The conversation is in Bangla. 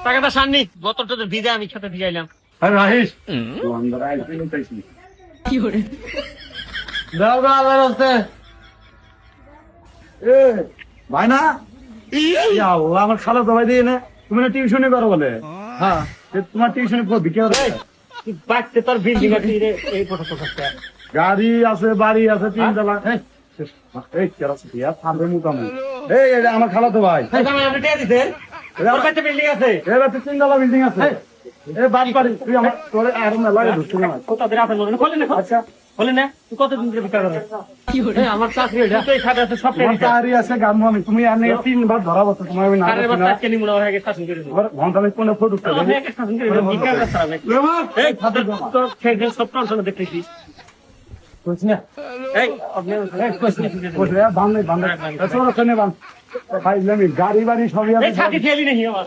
টাকাটা সাননি বোতলটা তো ভিজে আমি খেতে দিয়ে আইলাম। ভাই না আমার খালা দবাই দিয়ে না তুমি না টিউশনি করো বলে। হ্যাঁ তোমার টিউশনি বাড়তে তোর বিল্ডিং আছে এই ফটো ফটো গাড়ি আছে বাড়ি আছে তিনতলা। আমার খালা তো ভাই বিল্ডিং আছে তিনতলা বিল্ডিং আছে। বাড়ি বাড়ি তুই আমার তোরে আর মেলায় ঢুকছি না কোথাদের আছে মনে খোলেন না। আচ্ছা খোলেন না তুই কতদিন ধরে বিকার করে আমার চাকরি তুই খাতে আছে সব চাকরি আছে গামু আমি তুমি আর তিনবার ধরা বছর তোমার আমি না আজকে নি মনে হয় শাসন করে ঘন্টা আমি কোনো ফটো শাসন করে বিকার করতে হবে এই খাদের তো খেয়ে সব টেনশন দেখতেছি বুঝছ না। এই আপনি গাড়ি বাড়ি সবই এই ছাতি ফেলি নেই আমার